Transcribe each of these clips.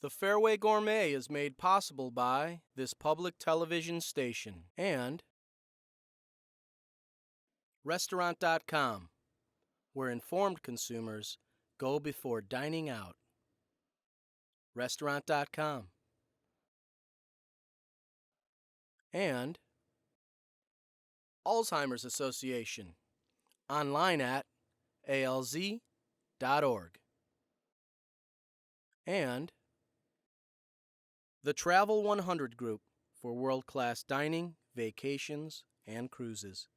The Fairway Gourmet is made possible by this public television station and Restaurant.com, where informed consumers go before dining out. Restaurant.com. And Alzheimer's Association, online at alz.org. And the Travel 100 Group for world-class dining, vacations, and cruises.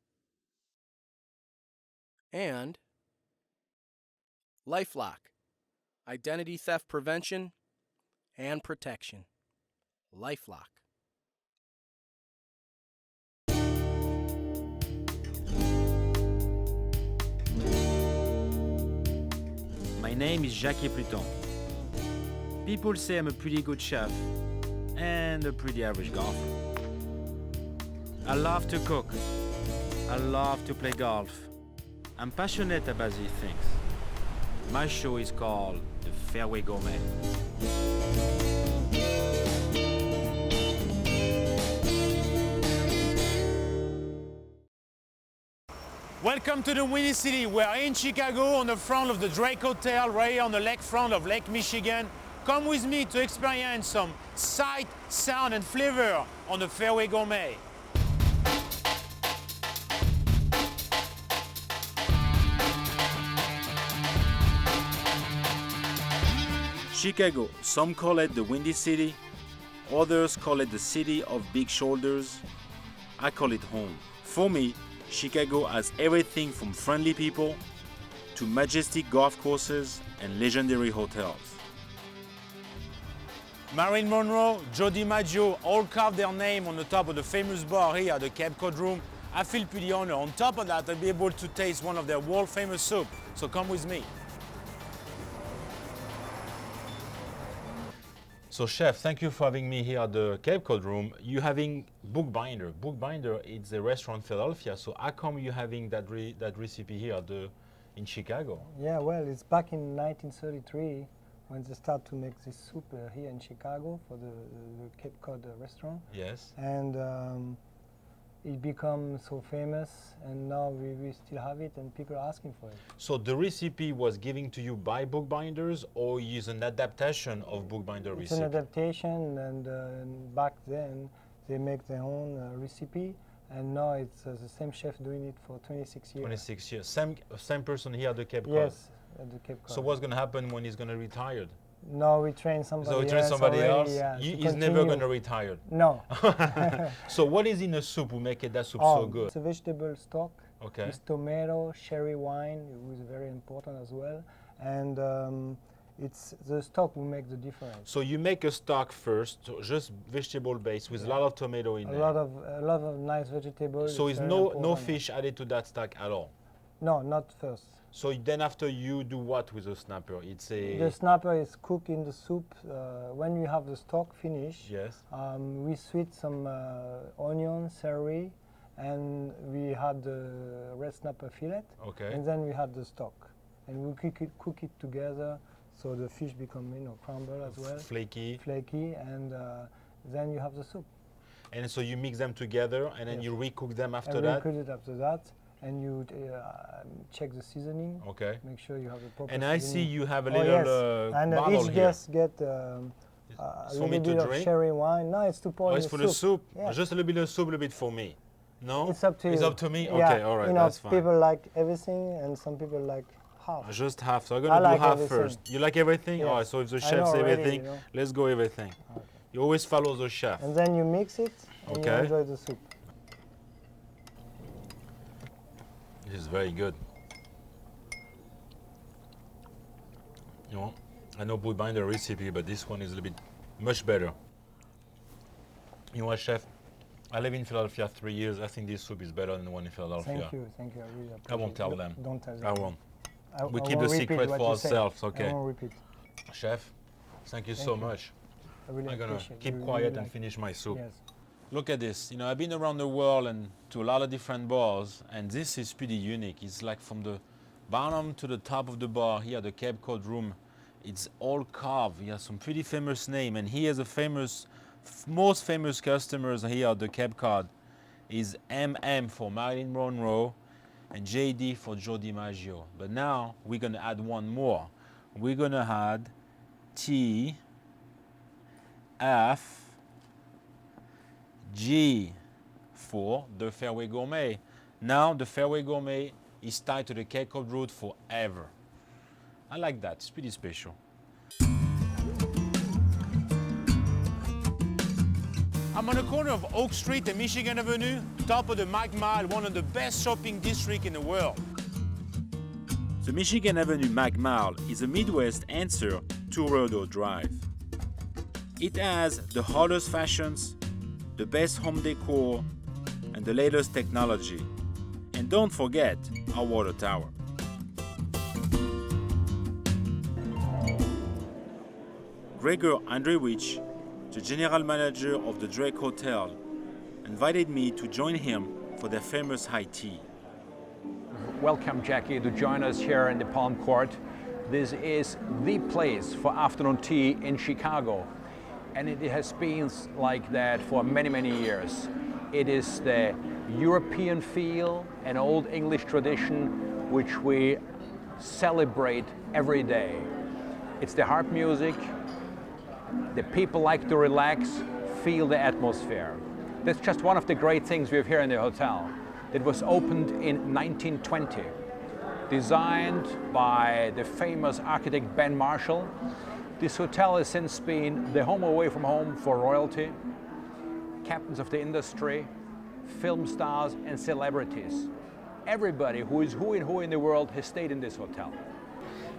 And LifeLock, identity theft prevention and protection. LifeLock. My name is Jacky Pluton. People say I'm a pretty good chef and a pretty average golfer. I love to cook. I love to play golf. I'm passionate about these things. My show is called The Fairway Gourmet. Welcome to the Windy City. We are in Chicago on the front of the Drake Hotel, right here on the lakefront of Lake Michigan. Come with me to experience some sight, sound, and flavor on the Fairway Gourmet. Chicago, some call it the Windy City, others call it the city of big shoulders. I call it home. For me, Chicago has everything from friendly people to majestic golf courses and legendary hotels. Marilyn Monroe, Joe DiMaggio all carved their name on the top of the famous bar here at the Cape Cod Room. I feel pretty honored. On top of that, I'll be able to taste one of their world famous soup. So come with me. So Chef, thank you for having me here at the Cape Cod Room. You're having Bookbinder. Bookbinder is a restaurant in Philadelphia. So how come you're having that recipe here in Chicago? Yeah, well, it's back in 1933 when they start to make this soup here in Chicago for the Cape Cod restaurant. Yes. And it became so famous, and now we still have it, and people are asking for it. So the recipe was given to you by Bookbinders, or is an adaptation of Bookbinder recipe? It's an adaptation, and back then they make their own recipe, and now it's the same chef doing it for 26 years. 26 years. Same person here at the Cape Cod? Yes, at the Cape Cod. So what's going to happen when he's going to retire? No, we train somebody else. So we train somebody else? Yeah, he's never going to retire? No. So what is in a soup who make that soup so good? It's a vegetable stock. Okay. With tomato, sherry wine, which is very important as well. And it's the stock will make the difference. So you make a stock first, so just vegetable base with a lot of tomato in there. A lot of nice vegetables. So it's no fish added to that stock at all? No, not first. So then after you do what with the snapper? The snapper is cooked in the soup. When we have the stock finished, yes. We sweet some onion, celery, and we had the red snapper fillet. Okay. And then we had the stock, and we cook it together, so the fish become crumble as well. Flaky. Flaky, and then you have the soup. And so you mix them together, and then you recook them after that. Recook it after that. And you check the seasoning. Okay. Make sure you have the proper. And seasoning. I see you have a little and bottle each here. guest get a little bit of sherry wine. No, it's to pour in it's the for soup. the soup. Yeah. Just a little bit of soup, a little bit for me. No. It's up to you. It's up to me. Yeah. Okay. All right. That's fine. People like everything, and some people like half. Just half. So I'm gonna do like half everything. first. You like everything? Yes. All right. So if the chef says everything, already, let's go everything. Okay. You always follow the chef. And then you mix it, and you Okay. enjoy the soup. This is very good. You know, I know Bookbinder recipe, but this one is a little bit much better. You know what, chef? I live in Philadelphia 3 years. I think this soup is better than the one in Philadelphia. Thank you. I really appreciate it. I won't tell them. Don't tell them. I won't. We I keep won't the repeat secret what for you say. ourselves. Okay. I won't repeat. Chef, thank you Thank so you. much. I really I'm gonna appreciate it. keep Really quiet and like it. finish my soup. Yes. Look at this. You know, I've been around the world and to a lot of different bars, and this is pretty unique. It's like from the bottom to the top of the bar here at the Cape Cod Room It's all carved. He has some pretty famous name, and he has a most famous customers here at the Cape Cod is MM for Marilyn Monroe and JD for Joe DiMaggio. But now we're gonna add one more. We're gonna add TFG for the Fairway Gourmet. Now the Fairway Gourmet is tied to the Cape Cod road forever. I like that, it's pretty special. I'm on the corner of Oak Street and Michigan Avenue, top of the McMile, one of the best shopping districts in the world. The Michigan Avenue McMile is a Midwest answer to Rodeo Drive. It has the hottest fashions, the best home decor, and the latest technology. And don't forget our water tower. Gregor Andrewich, the general manager of the Drake Hotel, invited me to join him for their famous high tea. Welcome, Jacky, to join us here in the Palm Court. This is the place for afternoon tea in Chicago, and it has been like that for many, many years. It is the European feel and old English tradition which we celebrate every day. It's the harp music. The people like to relax, feel the atmosphere. That's just one of the great things we have here in the hotel. It was opened in 1920, designed by the famous architect Ben Marshall. This hotel has since been the home away from home for royalty, captains of the industry, film stars and celebrities. Everybody who is who in the world has stayed in this hotel.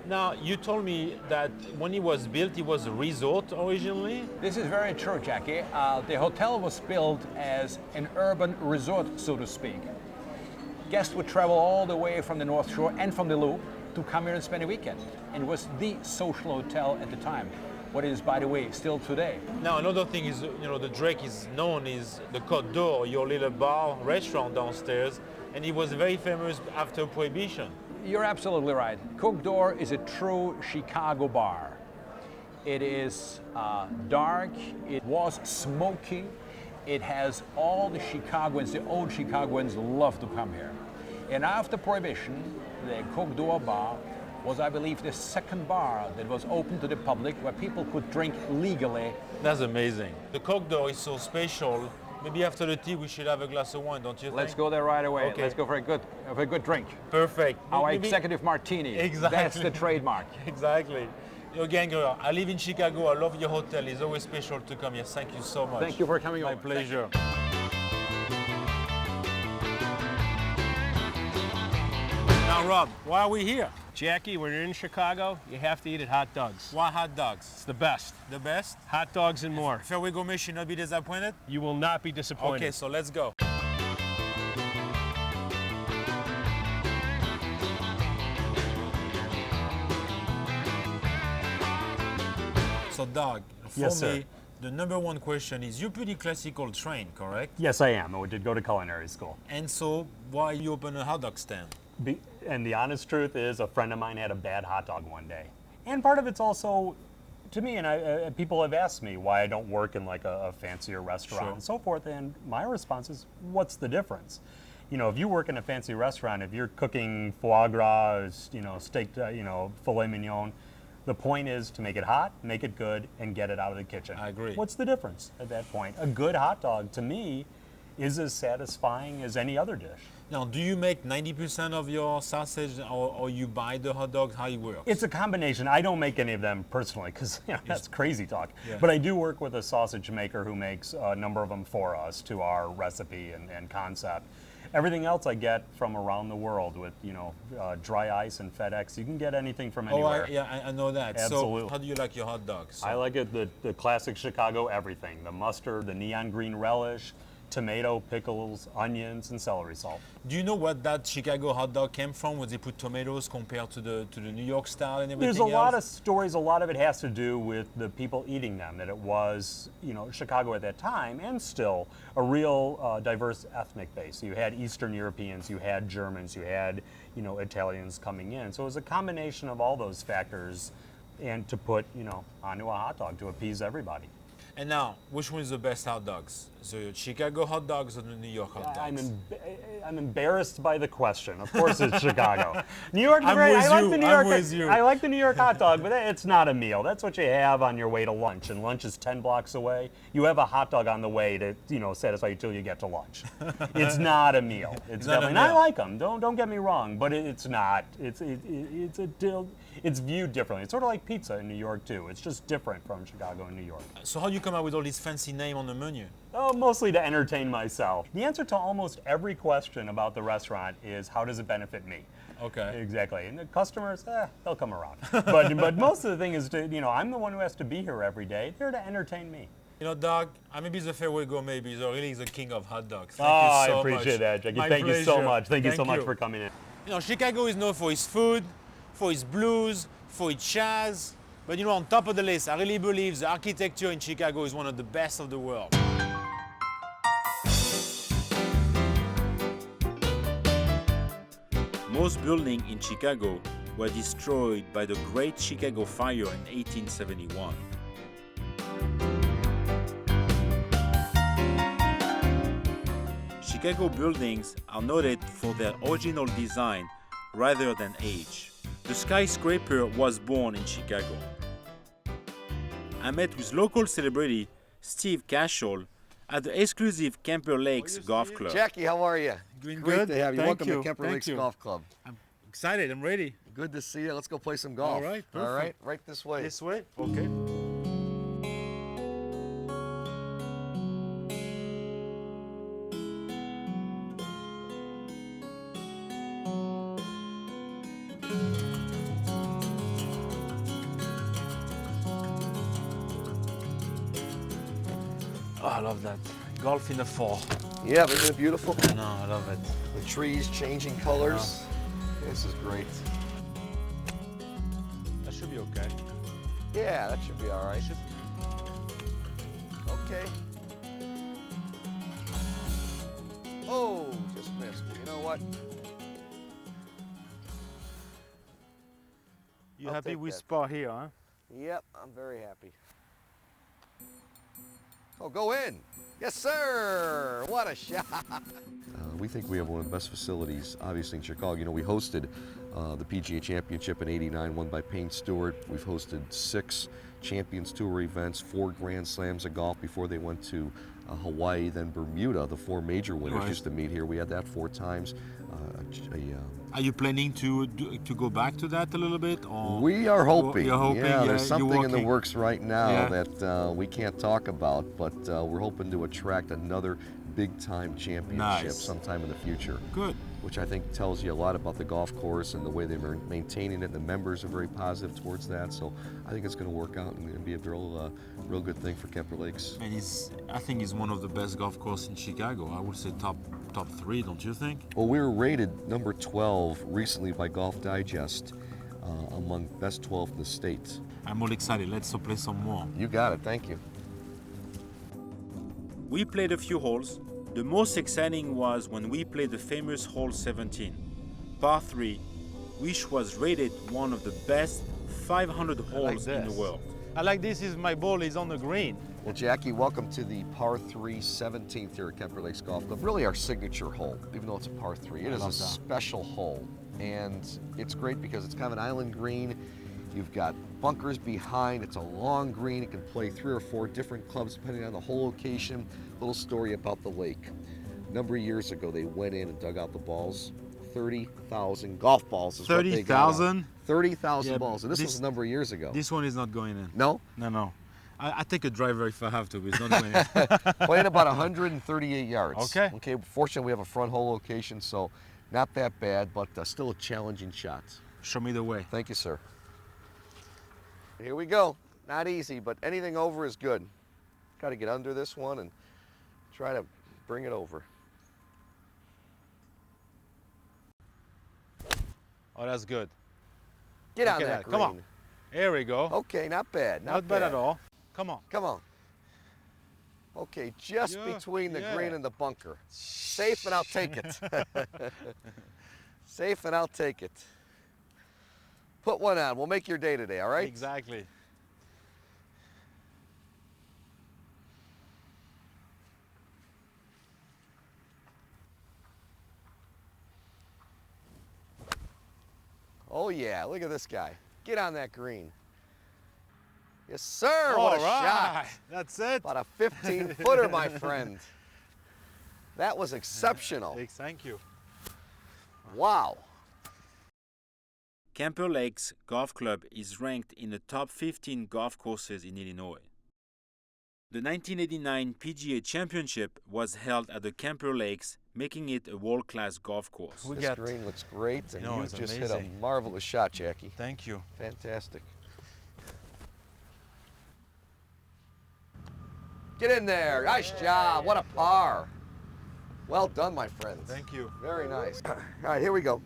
Now, you told me that when it was built, it was a resort originally. This is very true, Jacky. The hotel was built as an urban resort, so to speak. Guests would travel all the way from the North Shore and from the Loop to come here and spend a weekend. And it was the social hotel at the time. What is, by the way, still today. Now, another thing is, the Drake is known as the Côte d'Or, your little bar restaurant downstairs, and it was very famous after Prohibition. You're absolutely right. Côte d'Or is a true Chicago bar. It is dark, it was smoky, it has all the Chicagoans, the old Chicagoans love to come here. And after Prohibition, the Côte d'Or bar was, I believe, the second bar that was open to the public where people could drink legally. That's amazing. The Côte d'Or is so special. Maybe after the tea we should have a glass of wine, don't you think? Let's go there right away. Okay. Let's go for a good drink. Perfect. Our Maybe- executive martini. Exactly. That's the trademark. Exactly. Again, girl, I live in Chicago. I love your hotel. It's always special to come here. Thank you so much. Thank you for coming My over. pleasure. Now, Rob, why are we here? Jacky, when you're in Chicago, you have to eat at hot dogs. Why hot dogs? It's the best. The best? Hot dogs and more. Fairway Gourmet should not be disappointed? You will not be disappointed. Okay, so let's go. So, Doug, for Yes, sir. me, the number one question is, you're pretty classical trained, correct? Yes, I am. I did go to culinary school. And so, why you open a hot dog stand? And the honest truth is, a friend of mine had a bad hot dog one day. And part of it's also, to me, and people have asked me why I don't work in like a fancier restaurant Sure. and so forth. And my response is, what's the difference? If you work in a fancy restaurant, if you're cooking foie gras, steak, filet mignon, the point is to make it hot, make it good, and get it out of the kitchen. I agree. What's the difference at that point? A good hot dog, to me, is as satisfying as any other dish. Now, do you make 90% of your sausage, or you buy the hot dogs? How it works? It's a combination. I don't make any of them personally because that's crazy talk. Yeah. But I do work with a sausage maker who makes a number of them for us to our recipe and concept. Everything else I get from around the world with dry ice and FedEx. You can get anything from anywhere. I know that. Absolutely. So, how do you like your hot dogs? I like it the classic Chicago everything: the mustard, the neon green relish, tomato, pickles, onions, and celery salt. Do you know what that Chicago hot dog came from? When they put tomatoes compared to the New York style and everything There's a lot of else? stories. A lot of it has to do with the people eating them. That it was, Chicago at that time, and still a real diverse ethnic base. You had Eastern Europeans, you had Germans, you had Italians coming in. So it was a combination of all those factors and to put, onto a hot dog to appease everybody. And now, which one is the best hot dogs? The Chicago hot dogs or the New York hot dogs? I'm embarrassed by the question. Of course, it's Chicago. New York. I'm great. with I like you. the New I'm York. with you. I like the New York hot dog, but it's not a meal. That's what you have on your way to lunch, and lunch is 10 blocks away. You have a hot dog on the way to, satisfy you till you get to lunch. It's not a meal. It's not a definitely. And I meal. like them. Don't get me wrong, but it's not. It's viewed differently. It's sort of like pizza in New York too. It's just different from Chicago and New York. So how do you come up with all these fancy names on the menu? Oh, mostly to entertain myself. The answer to almost every question about the restaurant is, how does it benefit me? Okay. Exactly. And the customers, they'll come around. But most of the thing is, I'm the one who has to be here every day. They're to entertain me. Doug, I may be the Fairway Gourmet, but you're really the king of hot dogs. Oh, Thank you so I appreciate much. that, Jacky. My Thank you so pleasure. much. Thank you so much you. for coming in. Chicago is known for its food, for its blues, for its jazz. But on top of the list, I really believe the architecture in Chicago is one of the best of the world. Most buildings in Chicago were destroyed by the Great Chicago Fire in 1871. Chicago buildings are noted for their original design rather than age. The skyscraper was born in Chicago. I met with local celebrity Steve Cashel at the exclusive Kemper Lakes Golf Club. Jacky, how are you? Doing Great good. to have you. Thank Welcome you. to Kemper Thank Lakes you. Golf Club. I'm excited. I'm ready. Good to see you. Let's go play some golf. All right, All perfect. right, right this way. This way? Okay. Oh, I love that. Golf in the fall. Yeah, isn't it beautiful? No, I love it. The trees changing colors. This is great. That should be okay. Yeah, that should be all right. Okay. Oh, just missed. You know what? You I'll happy take with that. spot here, huh? Yep, I'm very happy. Oh, go in. Yes, sir. What a shot. We think we have one of the best facilities, obviously, in Chicago. We hosted the PGA Championship in '89, won by Payne Stewart. We've hosted 6 Champions Tour events, 4 Grand Slams of golf before they went to Hawaii, then Bermuda. The 4 major winners Right. used to meet here. We had that 4 times. Are you planning to go back to that a little bit? Or We are hoping. You're hoping, yeah, yeah, there's you're something in the working. works right now Yeah. that we can't talk about, but we're hoping to attract another big-time championship Nice. sometime in the future. Good. Which I think tells you a lot about the golf course and the way they're maintaining it. The members are very positive towards that, so I think it's going to work out and be a real good thing for Kemper Lakes. And I think it's one of the best golf courses in Chicago. I would say top 3, don't you think? Well, we were rated number 12 recently by Golf Digest among best 12 in the state. I'm all excited. Let's play some more. You got it. Thank you. We played a few holes. The most exciting was when we played the famous hole 17, par 3, which was rated one of the best 500 holes in the world. I like this. Is my ball is on the green. Well, Jacky, welcome to the par 3 17th here at Kemper Lakes Golf Club. Really our signature hole, even though it's a par 3. It is a special hole, and it's great because it's kind of an island green. You've got bunkers behind. It's a long green. It can play 3 or 4 different clubs depending on the hole location. Little story about the lake. A number of years ago, they went in and dug out the balls. 30,000 golf balls is what they got out. 30,000? 30,000 Yeah, balls, and this was a number of years ago. This one is not going in. No? No. I take a driver if I have to, but it's not going in. Playing about 138 yards. Okay. Okay, fortunately we have a front hole location, so not that bad, but still a challenging shot. Show me the way. Thank you, sir. Here we go. Not easy, but anything over is good. Got to get under this one and try to bring it over. Oh, that's good. Get on Look at that that. green. Come on. Here we go. Okay, not bad. Not bad at all. Come on. Come on. Okay, just Yeah, between the yeah. green and the bunker. Safe, and I'll take it. Safe, and I'll take it. Put one on. We'll make your day today, all right? Exactly. Oh yeah, look at this guy. Get on that green. Yes, sir. All What a right. shot. That's it. About a 15-footer, my friend. That was exceptional. Thank you. Wow. Camper Lakes Golf Club is ranked in the top 15 golf courses in Illinois. The 1989 PGA Championship was held at the Camper Lakes, making it a world-class golf course. This green looks great, and No, you it's just hit amazing. a marvelous shot, Jackie. Thank you. Fantastic. Get in there. Nice job. What a par. Well done, my friends. Thank you. Very nice. All right, here we go.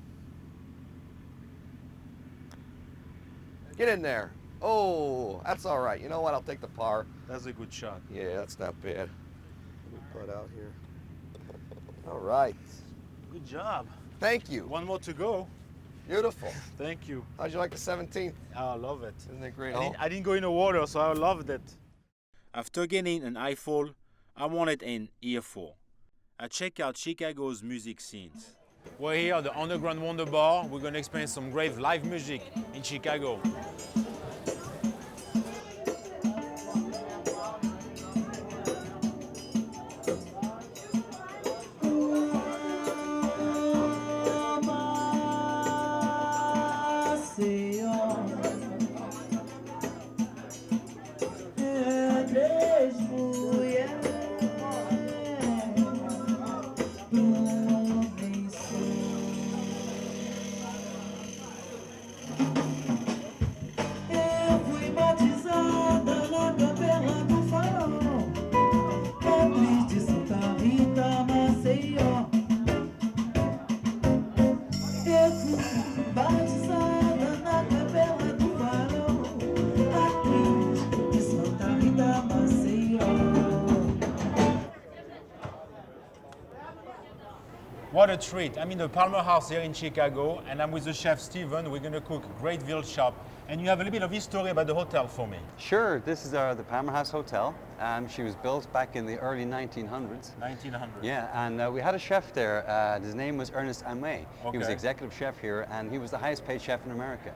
Get in there. Oh, that's all right. You know what? I'll take the par. That's a good shot. Yeah, that's not bad. Let me put out here. All right. Good job. Thank you. One more to go. Beautiful. Thank you. How'd you like the 17th? I love it. Isn't it great? Oh, I didn't go in the water, so I loved it. After getting an eyeful, I wanted an earful. I checked out Chicago's music scenes. We're here at the Underground Wonder Bar. We're going to experience some great live music in Chicago. What a treat. I'm in the Palmer House here in Chicago, and I'm with the chef Steven. We're going to cook great veal chop. And you have a little bit of history about the hotel for me. Sure, this is the Palmer House Hotel. She was built back in the early 1900s. 1900. Yeah, and we had a chef there. His name was Ernest Amway. He was Okay. executive chef here, and he was the highest paid chef in America.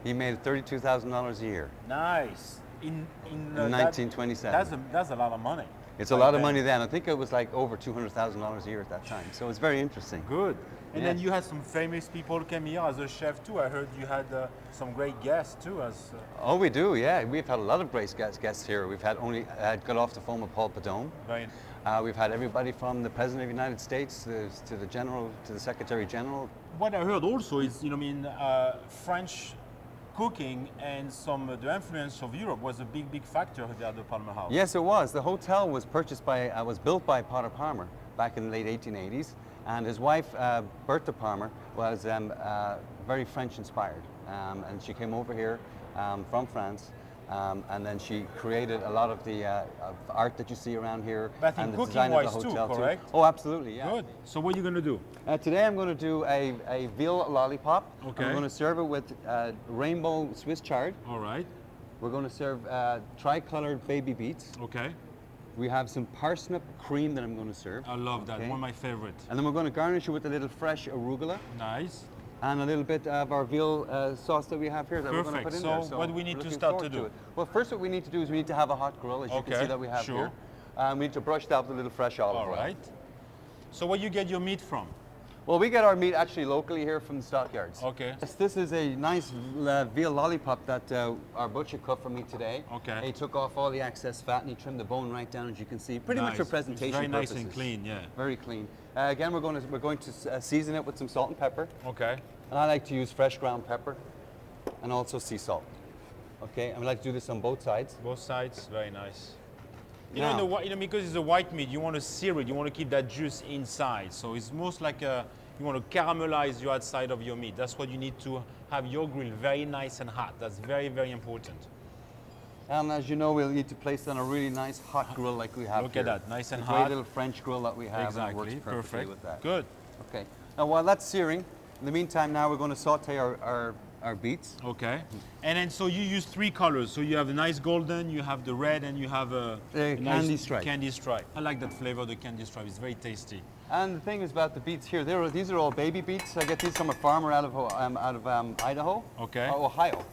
He made $32,000 a year Nice. In 1927. That's a lot of money. It's a lot of money then. I think it was like over $200,000 a year at that time. So it's very interesting. Good. And Yeah. then you had some famous people came here as a chef too. I heard you had some great guests too. Oh, we do, yeah. We've had a lot of great guests here. We've had got off the phone with Paul Padone. Very. We've had everybody from the President of the United States to the General, to the Secretary General. What I heard also is, French cooking and the influence of Europe was a big factor here at the Palmer House. Yes, it was. The hotel was was built by Potter Palmer back in the late 1880s, and his wife, Bertha Palmer, was very French inspired, and she came over here from France, and then she created a lot of the art that you see around here. But I think and the design of the cooking-wise too, hotel correct? Oh, absolutely, yeah. Good. So what are you going to do? Today I'm going to do a veal lollipop. Okay. I'm going to serve it with rainbow Swiss chard. All right. We're going to serve tri-colored baby beets. Okay. We have some parsnip cream that I'm going to serve. I love that. Okay. One of my favorites. And then we're going to garnish it with a little fresh arugula Nice. and a little bit of our veal sauce that we have here that we're going to Perfect. put in there. So what do we need we're to looking start forward to do? it. Well, first what we need to do is we need to have a hot grill, as you can Okay, see that we have sure. here. We need to brush that with a little fresh olive All oil. right. So where you get your meat from? Well, we get our meat actually locally here from the stockyards. Okay. Yes, this is a nice veal lollipop that our butcher cut for me today. Okay. He took off all the excess fat and he trimmed the bone right down, as you can see. Pretty much for Nice. presentation It's very nice purposes. and clean, yeah. Very clean. Again, we're going to season it with some salt and pepper. Okay. And I like to use fresh ground pepper and also sea salt. Okay, and I like to do this on both sides. Both sides, very nice. Now- Because it's a white meat, you want to sear it, you want to keep that juice inside. So it's most like you want to caramelize your outside of your meat. That's what you need to have your grill very nice and hot. That's very, very important. And as you know, we'll need to place it on a really nice hot grill like we have Look here. at that, nice and a hot. great little French grill that we have. And it Exactly, works perfectly perfect. with that. Good. Okay. Now while that's searing, in the meantime now we're going to saute our our beets. Okay. And then so you use 3 colors. So you have a nice golden, you have the red, and you have a candy nice stripe. Candy stripe. I like that flavor, the candy stripe. It's very tasty. And the thing is about the beets here, these are all baby beets. I get these from a farmer out of Idaho. Okay. Or Ohio.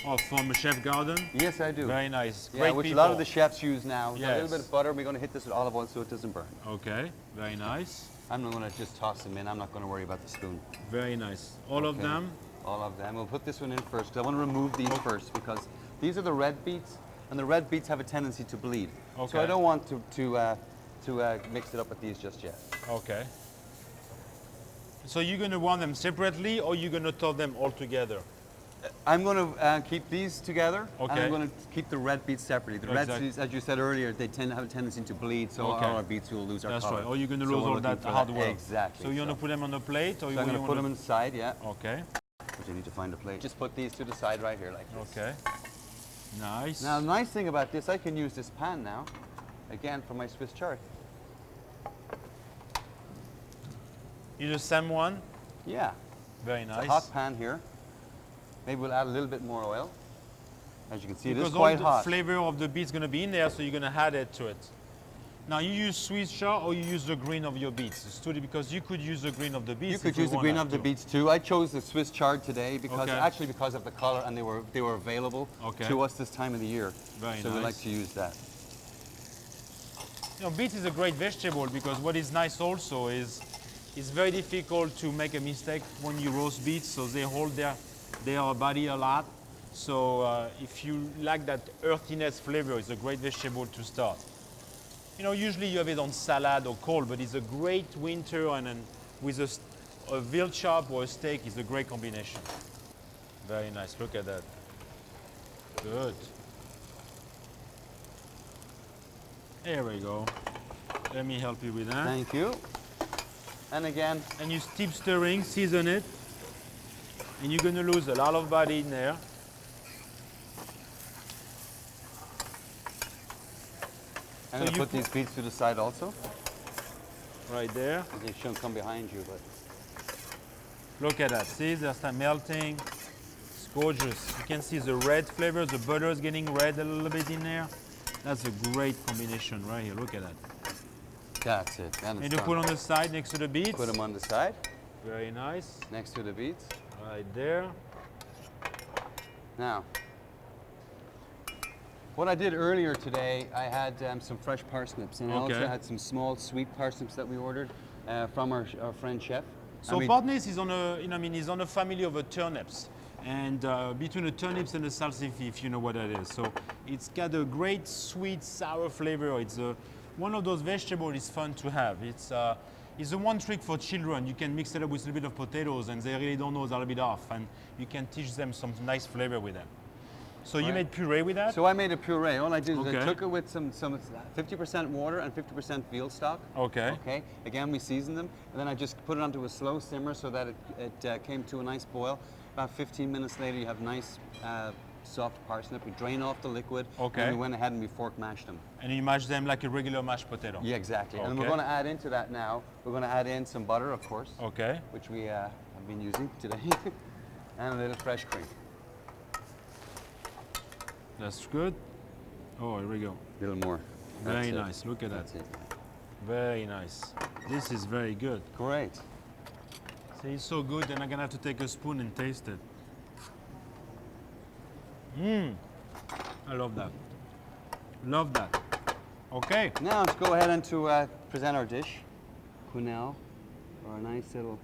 Oh, from a chef garden. Yes, I do. Very nice. Yeah, Great which people. a lot of the chefs use now. A little Yes. bit of butter. We're going to hit this with olive oil so it doesn't burn. Okay. Very nice. I'm not going to just toss them in. I'm not going to worry about the spoon. Very nice. All of Okay. them. All of them. We'll put this one in first. I want to remove these first because these are the red beets, and the red beets have a tendency to bleed. So Okay. I don't want to mix it up with these just yet. Okay. So you're going to want them separately, or you're going to toss them all together? I'm going to keep these together, and Okay. I'm going to keep the red beets separately. The red Exactly. beets, as you said earlier, they tend to have a tendency to bleed, so Okay. all our beets will lose our That's color. right. Or you're going to So lose we're all looking that for hard work. Exactly. So you want to put them on a plate, or So you I'm going to want put them inside, yeah. Okay. But you need to find a plate. Just put these to the side right here like this. Okay. Nice. Now, the nice thing about this, I can use this pan now, again, for my Swiss chard. You the same one? Yeah. Very It's nice. a hot pan here. Maybe we'll add a little bit more oil. As you can see, it Because is all quite the hot. flavor of the beets going to be in there, so you're going to add it to it. Now you use Swiss chard or you use the green of your beets? It's totally because you could use the green of the beets. You could if you use the want green that of the too. beets too. I chose the Swiss chard today because Okay. because of the color and they were available Okay. to us this time of the year. Very so we nice. like to use that. You know, beets is a great vegetable because what is nice also is it's very difficult to make a mistake when you roast beets, so they hold their body a lot. So if you like that earthiness flavor, it's a great vegetable to start. You know, usually you have it on salad or cold, but it's a great winter and then with a veal chop or a steak is a great combination. Very nice, look at that. Good. There we go. Let me help you with that. Thank you. And again, And you keep stirring, season it, and you're gonna lose a lot of body in there. I'm So going to you put these beets to the side also. Right there. They shouldn't come behind you, but Look at that. See, they're start melting. It's gorgeous. You can see the red flavor. The butter is getting red a little bit in there. That's a great combination right here. Look at that. that's it. And And it's you put done. on the side next to the beets. Put them on the side Very nice. next to the beets. Right there. Now, what I did earlier today, I had some fresh parsnips, and I Okay. also had some small sweet parsnips that we ordered from our friend chef. So Partners is on a, is on a family of turnips, and between the turnips and the salsify, if you know what that is. So it's got a great sweet sour flavor. It's one of those vegetables. It's fun to have. It's a one trick for children. You can mix it up with a little bit of potatoes, and they really don't know it's a little bit off, and you can teach them some nice flavor with them. So you Right. made puree with that? So I made a puree. All I did is I Okay. took it with some 50% water and 50% veal stock. Okay. Okay. Again, we seasoned them, and then I just put it onto a slow simmer so that it came to a nice boil. About 15 minutes later, you have nice soft parsnip. We drain off the liquid. Okay. And we went ahead and we fork mashed them. And you mash them like a regular mashed potato? Yeah, exactly. And we're Okay. going to add into that now. We're going to add in some butter, of course, Okay. which we have been using today, and a little fresh cream. That's good. Oh, here we go. A little more. Very That's it. nice. Look at that. That's it. Very nice. This is very good. Great. See, it's so good, and I'm gonna have to take a spoon and taste it. Mmm. I love that. Love that. Okay. Now let's go ahead and to present our dish. Quenelle, or a nice little.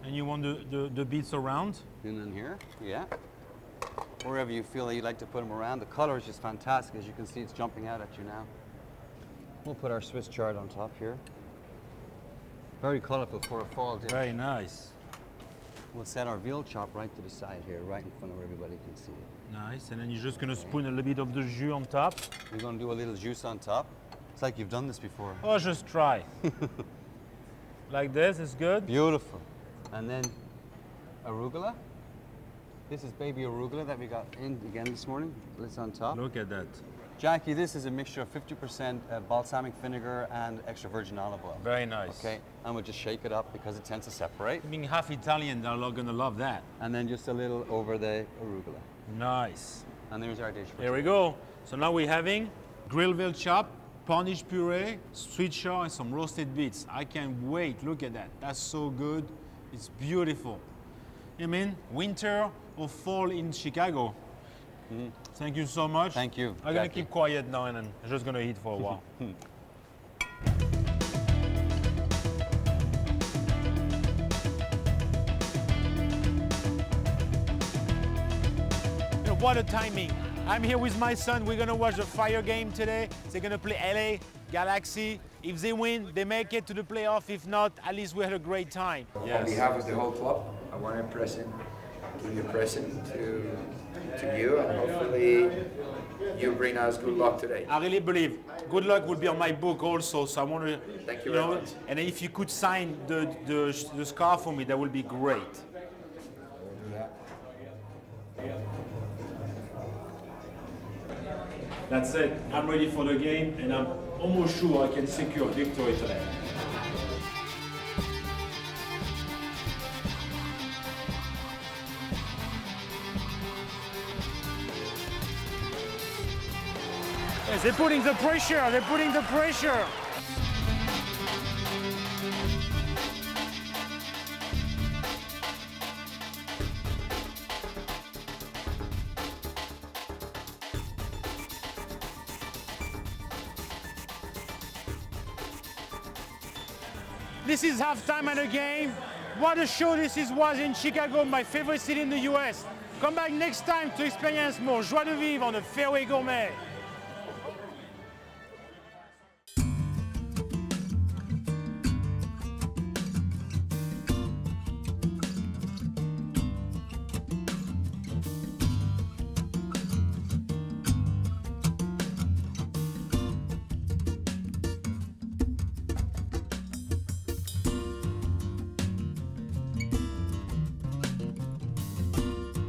And you want the beets around? And then here, yeah. Wherever you feel that you'd like to put them around. The color is just fantastic. As you can see, it's jumping out at you now. We'll put our Swiss chard on top here. Very colorful for a fall dish. Very nice. We'll set our veal chop right to the side here, right in front of where everybody can see it. Nice. And then you're just gonna spoon a little bit of the jus on top. We're going to do a little juice on top. It's like you've done this before. Or just try. Like this is good. Beautiful. And then arugula. This is baby arugula that we got in again this morning. It's on top. Look at that. Jackie, this is a mixture of 50% balsamic vinegar and extra virgin olive oil. Very nice. Okay, and we'll just shake it up because it tends to separate. Being half Italian, they're gonna love that. And then just a little over the arugula. Nice. And there's our dish. Here we go. So now we're having grilled veal chop, Cornish puree, sweet shell, and some roasted beets. I can't wait. Look at that. That's so good. It's beautiful. I mean, winter or fall in Chicago. Thank you so much. Thank you, I'm gonna Jackie. keep quiet now and I'm just gonna eat for a while. What a timing. I'm here with my son. We're gonna watch the Fire game today. They're gonna play LA Galaxy. If they win, they make it to the playoff. If not, at least we had a great time. On behalf of the whole club, I want to give you a present to you, and hopefully you bring us good luck today. I really believe good luck will be on my book also. So I want to, Thank you very much. And if you could sign the scarf for me, that would be great. That's it. I'm ready for the game, and I'm almost sure I can secure victory today. Yes, they're putting the pressure. They're putting the pressure. This is halftime at a game. What a show this was in Chicago, my favorite city in the US. Come back next time to experience more joie de vivre on the Fairway Gourmet.